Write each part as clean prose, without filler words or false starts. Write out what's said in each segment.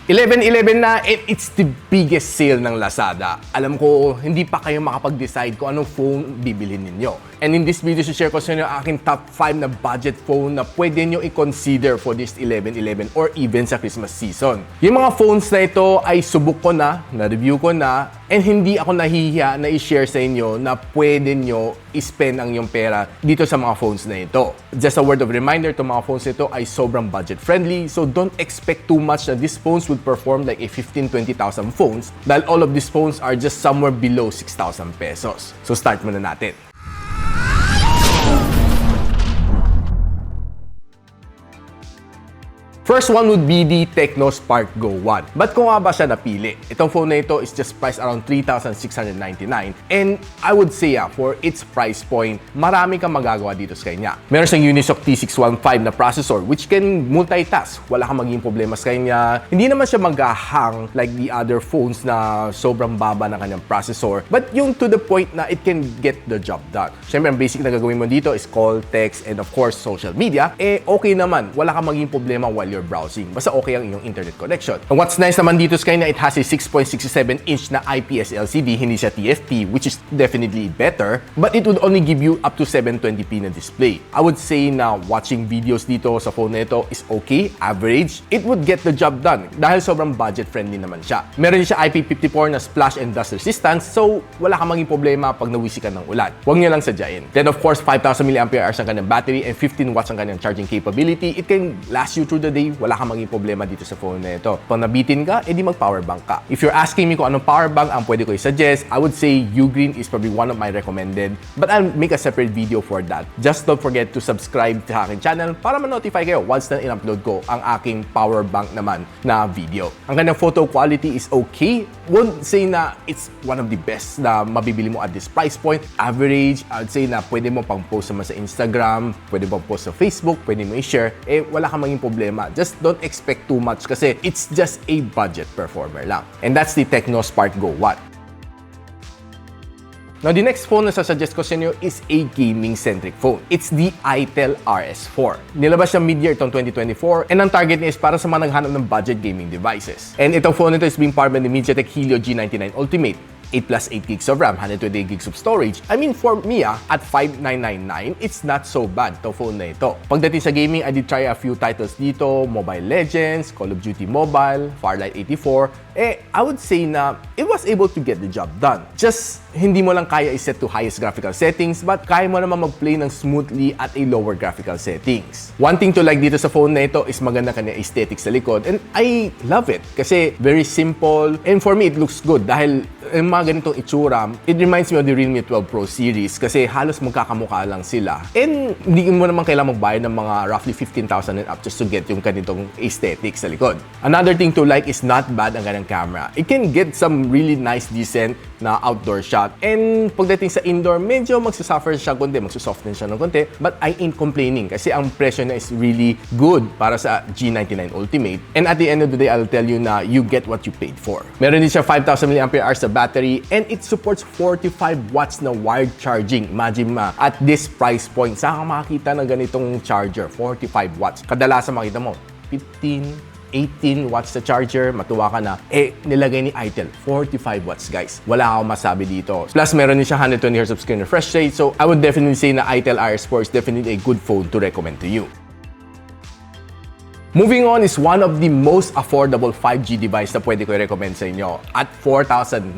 11/11 na and it's the biggest sale ng Lazada. Alam ko, hindi pa kayo makapag-decide kung anong phone bibilhin ninyo. And in this video, share ko sa inyo ang aking top 5 na budget phone na pwede nyo i-consider for this 11/11 or even sa Christmas season. Yung mga phones na ito ay subok ko na-review ko na, and hindi ako nahihiya na i-share sa inyo na pwede nyo i-spend ang iyong pera dito sa mga phones na ito. Just a word of reminder, itong mga phones nito ay sobrang budget friendly, so don't expect too much na these phones would perform like a 15,000-20,000 phones dahil all of these phones are just somewhere below 6,000 pesos. So start muna natin. First one would be the Tecno Spark Go 1. Ba't ko nga ba siya napili? Itong phone na ito is just priced around 3,699. And I would say for its price point, marami kang magagawa dito sa kanya. Meron siyang Unisoc T615 na processor which can multitask. Wala kang maging problema sa kanya. Hindi naman siya mag-hang like the other phones na sobrang baba ng kanyang processor. But yung to the point na it can get the job done. Siyempre, ang basic na gagawin mo dito is call, text, and of course, social media. Okay naman. Wala kang maging problema while you're browsing. Basta okay ang iyong internet connection. And what's nice naman dito sa kanya, it has a 6.67-inch na IPS LCD, hindi siya TFT, which is definitely better, but it would only give you up to 720p na display. I would say na watching videos dito sa phone na ito is okay, average. It would get the job done dahil sobrang budget-friendly naman siya. Meron din siya IP54 na splash and dust resistance, so wala kang maging problema pag nawisikan ng ulan. Huwag niyo lang sadyain. Then of course, 5,000 mAh ang kanyang battery and 15 watts ang kanyang charging capability. It can last you through the day. Wala kang maging problema dito sa phone na ito. Pag nabitin ka, edi mag-power bank ka. If you're asking me kung anong power bank ang pwede ko i-suggest, I would say Ugreen is probably one of my recommended, but I'll make a separate video for that. Just don't forget to subscribe sa aking channel para ma-notify kayo once na in-upload ko ang aking power bank naman na video. Ang kanyang photo quality is okay. Won't say na it's one of the best na mabibili mo at this price point. Average, I'd say na pwede mo pang post naman sa Instagram, pwede mo post sa Facebook, pwede mo i-share. Wala kang maging problema. Just don't expect too much kasi it's just a budget performer lang. And that's the Tecno Spark Go 1. Now, the next phone na sasuggest ko sa inyo is a gaming-centric phone. It's the Itel RS4. Nilabas siya mid-year itong 2024 and ang target niya is para sa mga naghanap ng budget gaming devices. And itong phone nito is being powered by the MediaTek Helio G99 Ultimate. 8 plus 8 gigs of RAM, 128 gigs of storage. I mean, for me, at 5,999, it's not so bad itong phone na ito. Pagdating sa gaming, I did try a few titles dito, Mobile Legends, Call of Duty Mobile, Farlight 84. I would say na it was able to get the job done. Just hindi mo lang kaya i-set to highest graphical settings, but kaya mo naman mag-play ng smoothly at a lower graphical settings. One thing to like dito sa phone na ito is maganda kanya aesthetics sa likod, and I love it kasi very simple, and for me, it looks good dahil yung mga ganitong itsura, it reminds me of the Realme 12 Pro series kasi halos magkakamukha lang sila. And hindi mo naman kailangan magbayad ng mga roughly 15,000 and up just to get yung ganitong aesthetics sa likod. Another thing to like is not bad ang kanyang camera. It can get some really nice, decent na outdoor shot. And pagdating sa indoor, medyo magsasuffer siya konti, magsusoften siya ng konti. But I ain't complaining kasi ang presyo na is really good para sa G99 Ultimate. And at the end of the day, I'll tell you na you get what you paid for. Meron din siya 5,000 mAh sa battery and it supports 45 watts na wired charging. Imagine at this price point, saan ka makakita ng ganitong charger? 45 watts. Kadalasan makita mo, 15, 18 watts sa charger, matuwa ka na. Nilagay ni Itel, 45 watts, guys. Wala akong masabi dito. Plus, meron din siya 120 Hz of screen refresh rate. So, I would definitely say na Itel RS4 is definitely a good phone to recommend to you. Moving on is one of the most affordable 5G device na pwede ko i-recommend sa inyo. At 4,990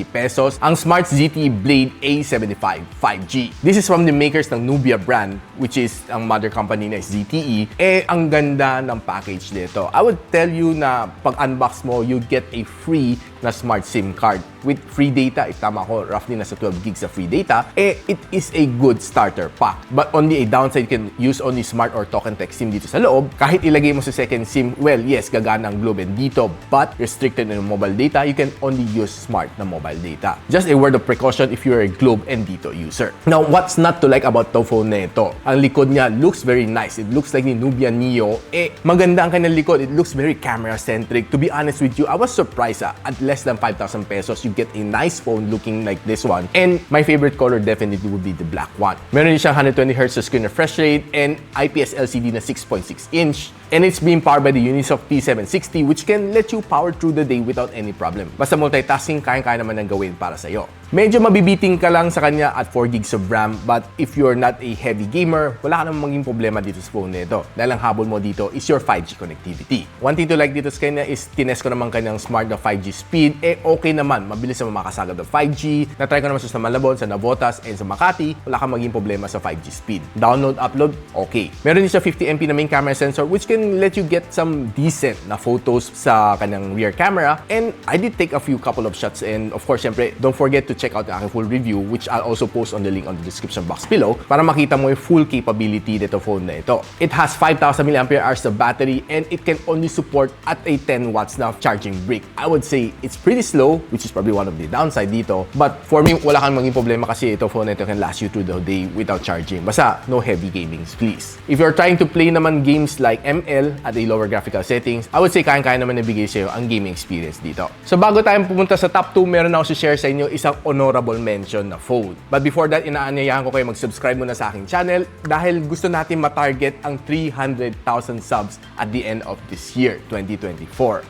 pesos, ang Smart ZTE Blade A75 5G. This is from the makers ng Nuia brand, which is ang mother company na is ZTE. Ang ganda ng package nito. I would tell you na pag unbox mo, you get a free na smart SIM card. With free data, tama ko, roughly nasa 12 gigs of free data, it is a good starter pack. But only a downside, you can use only smart or token text SIM dito sa loob. Kahit ilagay mo sa second SIM, well, yes, gagana ang Globe and dito, but restricted in mobile data, you can only use smart na mobile data. Just a word of precaution if you're a Globe and dito user. Now, what's not to like about the phone na ito? Ang likod niya looks very nice. It looks like ni Nuia Neo. Maganda ang kanyang likod. It looks very camera-centric. To be honest with you, I was surprised at less than 5,000 pesos, you get a nice phone looking like this one. And my favorite color definitely would be the black one. Meron din siyang 120 Hz screen refresh rate and IPS LCD na 6.6 inch. And it's being powered by the Unisoc P760 which can let you power through the day without any problem. Basta multitasking, kaya-kaya naman ng gawin para sa'yo. Medyo mabibiting ka lang sa kanya at 4 gigs of RAM, but if you're not a heavy gamer, wala ka namang maging problema dito sa phone nito. Dahil ang habol mo dito is your 5G connectivity. One thing to like dito sa kanya is tinest ko naman kanyang smart na 5G speed. Okay naman, mabilis na makasagad ng 5G. Na-try ko naman sa Malabon, sa Navotas, and sa Makati, wala kang maging problema sa 5G speed. Download, upload, okay. Meron din siya 50MP na main camera sensor which can let you get some decent na photos sa kanyang rear camera. And I did take a couple of shots, and of course, syempre, don't forget to check out the aking full review which I'll also post on the link on the description box below para makita mo yung full capability nito phone na ito. It has 5,000 mAh na battery and it can only support at a 10 watts na charging brick. I would say it's pretty slow, which is probably one of the downside dito. But for me, wala kang maging problema kasi ito phone na ito can last you through the day without charging. Basta, no heavy gamings, please. If you're trying to play naman games like ML at a lower graphical settings, I would say kaya-kaya naman nabigay sa'yo ang gaming experience dito. So bago tayo pumunta sa top 2, meron ako share sa inyo isang honorable mention na phone. But before that, inaanyayahan ko kayo mag-subscribe muna sa aking channel dahil gusto natin matarget ang 300,000 subs at the end of this year, 2024.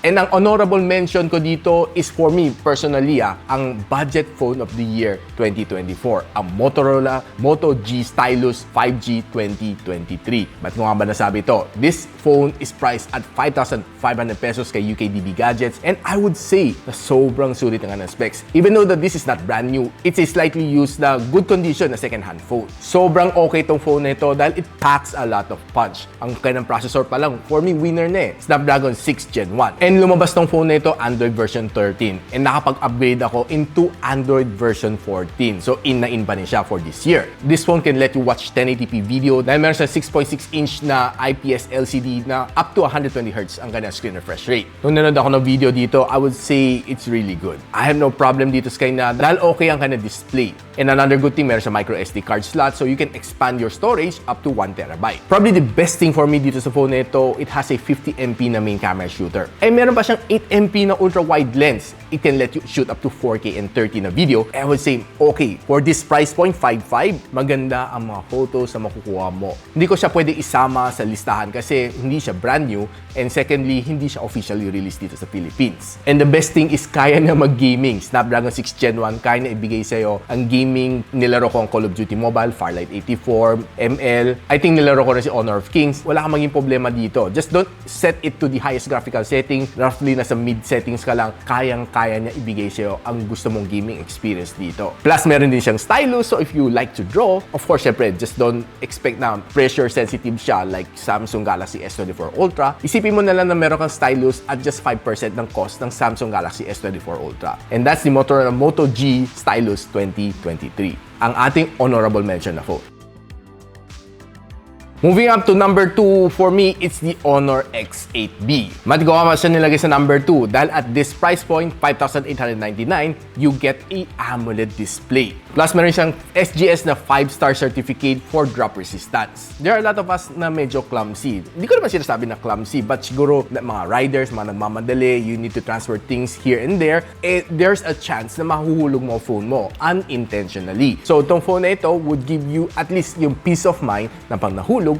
And ang honorable mention ko dito is for me personally ang budget phone of the year 2024, ang Motorola Moto G Stylus 5G 2023. Ba't ko nga ba nasabi ito? This phone is priced at 5,500 pesos kay UKDB Gadgets, and I would say na sobrang sulit ng specs. Even though that this is not brand new, it's a slightly used na good condition na second-hand phone. Sobrang okay tong phone na ito dahil it packs a lot of punch. Ang kanyang processor pa lang, for me, winner na Snapdragon 6 Gen 1. And lumabas tong phone na ito, Android version 13. And nakapag-upgrade ako into Android version 14. So, in na in pa niya for this year. This phone can let you watch 1080p video dahil meron sa 6.6-inch na IPS LCD na up to 120Hz ang kanyang screen refresh rate. Nung nanood ako ng video dito, I would say it's really good. I have no problem dito sa kanya dahil okay ang kanyang display. And another good thing, meron sa micro SD card slot so you can expand your storage up to 1TB. Probably the best thing for me dito sa phone na ito, it has a 50MP na main camera shooter. And meron pa siyang 8MP na ultra-wide lens. It can let you shoot up to 4K and 30 na video. I would say, okay, for this price point, 5.5, maganda ang mga photos na makukuha mo. Hindi ko siya pwede isama sa listahan kasi hindi siya brand new, and secondly, hindi siya officially released dito sa Philippines. And the best thing is kaya na mag-gaming. Snapdragon 6 Gen 1, kaya na ibigay sa'yo ang gaming. Nilaro ko ang Call of Duty Mobile, Firelight 84, ML. I think nilaro ko rin si Honor of Kings. Wala kang maging problema dito. Just don't set it to the highest graphical setting. Roughly nasa mid settings ka lang, kayang-kaya niya ibigay sa'yo ang gusto mong gaming experience dito. Plus, meron din siyang stylus, so if you like to draw, of course, syempre, just don't expect na pressure sensitive siya like Samsung Galaxy S24 Ultra. Isipin mo na lang na meron kang stylus at just 5% ng cost ng Samsung Galaxy S24 Ultra. And that's the Motorola Moto G Stylus 2023. Ang ating honorable mention na phone. Moving up to number 2, for me, it's the Honor X8B. Mat ko nga siya nilagay sa number 2 dahil at this price point, 5,899, you get a AMOLED display. Plus, meron siyang SGS na 5-star certificate for drop resistance. There are a lot of us na medyo clumsy. Hindi ko naman sinasabi na clumsy, but siguro mga riders, mga nagmamadali, you need to transfer things here and there, there's a chance na mahuhulog mo phone mo unintentionally. So, itong phone na ito would give you at least yung peace of mind na pag nahulog,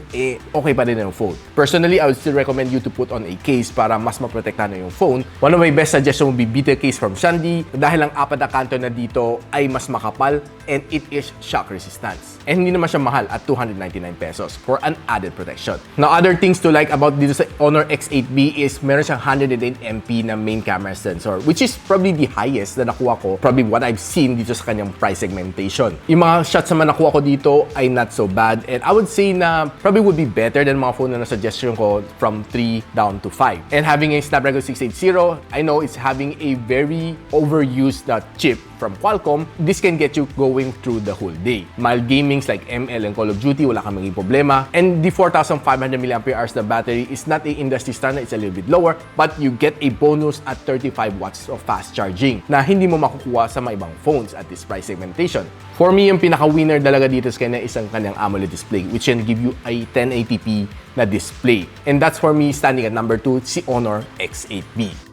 okay pa rin yung phone. Personally, I would still recommend you to put on a case para mas maprotektahan na yung phone. One of my best suggestions would be beater case from Shandy dahil ang apat na kanto na dito ay mas makapal and it is shock resistance. And hindi naman siya mahal at 299 pesos for an added protection. Now, other things to like about dito sa Honor X8B is meron siyang 108MP na main camera sensor, which is probably the highest na nakuha ko, probably what I've seen dito sa kanyang price segmentation. Yung mga shots naman nakuha ko dito ay not so bad, and I would say na probably would be better than mga phone na suggestion ko from 3 down to 5. And having a Snapdragon 680, I know it's having a very overused chip from Qualcomm. This can get you going through the whole day. Mild gamings like ML and Call of Duty, wala kang maging problema. And the 4,500 mAh na battery is not a industry standard, it's a little bit lower, but you get a bonus at 35 watts of fast charging na hindi mo makukuha sa mga ibang phones at this price segmentation. For me, yung pinaka-winner talaga dito sa kanya is ang kanyang AMOLED display, which can give you a 1080p na display. And that's for me, standing at number 2, si Honor X8B.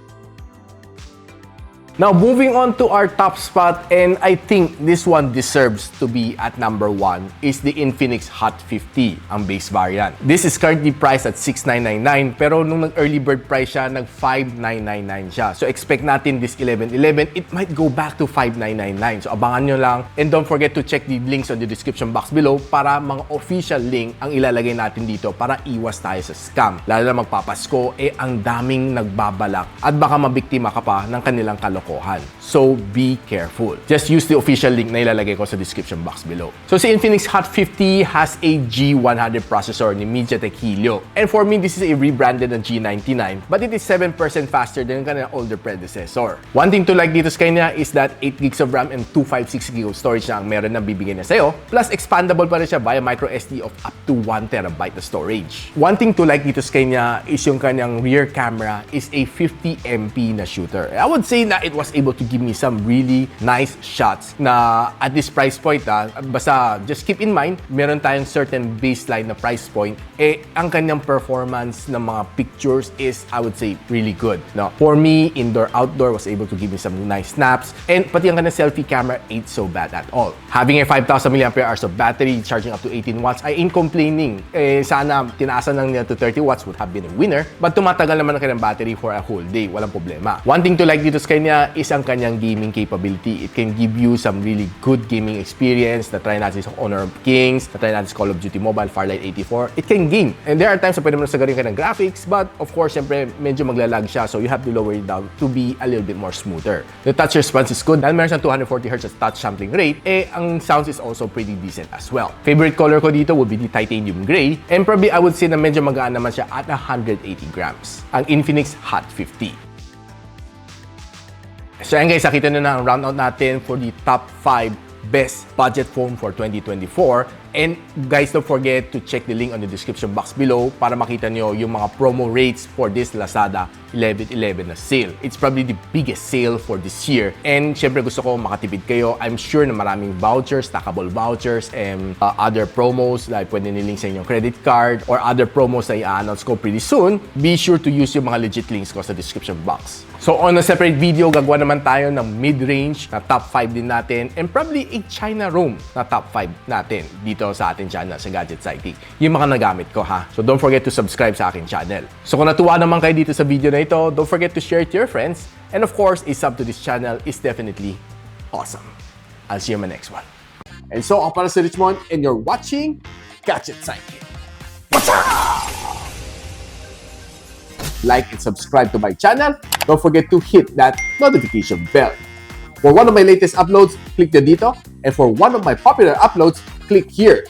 Now, moving on to our top spot, and I think this one deserves to be at number 1, is the Infinix Hot 50, ang base variant. This is currently priced at $6,999, pero nung nag-early bird price siya, nag-$5,999 siya. So, expect natin this 1111, it might go back to $5,999. So, abangan nyo lang. And don't forget to check the links on the description box below para mga official link ang ilalagay natin dito para iwas tayo sa scam. Lalo na magpapasko, ang daming nagbabalak at baka mabiktima ka pa ng kanilang kalokohan. So, be careful. Just use the official link na ilalagay ko sa description box below. So, si Infinix Hot 50 has a G100 processor ni MediaTek Helio. And for me, this is a rebranded na G99, but it is 7% faster than yung kanilang older predecessor. One thing to like dito sa kanya is that 8 gigs of RAM and 256 gigs of storage na ang meron na bibigyan niya sa'yo. Plus, expandable pa rin siya via micro SD of up to 1 terabyte na storage. One thing to like dito sa kanya is yung kanyang rear camera is a 50 MP na shooter. I would say na it was able to give me some really nice shots na at this price point, basta just keep in mind, meron tayong certain baseline na price point, ang kanyang performance ng mga pictures is, I would say, really good. No? For me, indoor, outdoor was able to give me some nice snaps, and pati ang kanyang selfie camera ain't so bad at all. Having a 5,000 mAh of battery, charging up to 18 watts, I ain't complaining. Sana tinaasan lang niya to 30 watts would have been a winner, but tumatagal naman ang kanyang battery for a whole day. Walang problema. One thing to like dito sa kanya is ang kanyang gaming capability. It can give you some really good gaming experience. Na-try natin sa Honor of Kings, na-try natin sa Call of Duty Mobile, Farlight 84. It can game. And there are times na pwede mo nasagarin ka ng graphics, but of course, syempre, medyo maglalag siya, so you have to lower it down to be a little bit more smoother. The touch response is good. Dahil meron siyang 240Hz touch sampling rate, ang sounds is also pretty decent as well. Favorite color ko dito would be the titanium gray, and probably I would say na medyo magaan naman siya at 180 grams. Ang Infinix Hot 50. So yan guys, nakita nyo na ang round out natin for the top 5 best budget phone for 2024. And guys, don't forget to check the link on the description box below para makita nyo yung mga promo rates for this Lazada 11/11 na sale. It's probably the biggest sale for this year. And syempre gusto ko makatipid kayo. I'm sure na maraming vouchers, stackable vouchers, and other promos like pwede nilink sa inyong credit card or other promos na i-announce ko pretty soon. Be sure to use yung mga legit links ko sa description box. So on a separate video, gagawa naman tayo ng mid-range na top 5 din natin and probably a China ROM na top 5 natin dito sa ating channel sa Gadget Sidekick. Yung mga nagamit ko ha. So don't forget to subscribe sa aking channel. So kung natuwa naman kayo dito sa video na ito, don't forget to share it to your friends. And of course, a sub to this channel is definitely awesome. I'll see you in my next one. And so, ako para si Richmond and you're watching Gadget Sidekick. What's up? Like and subscribe to my channel. Don't forget to hit that notification bell. For one of my latest uploads, click the dito. And for one of my popular uploads, click here.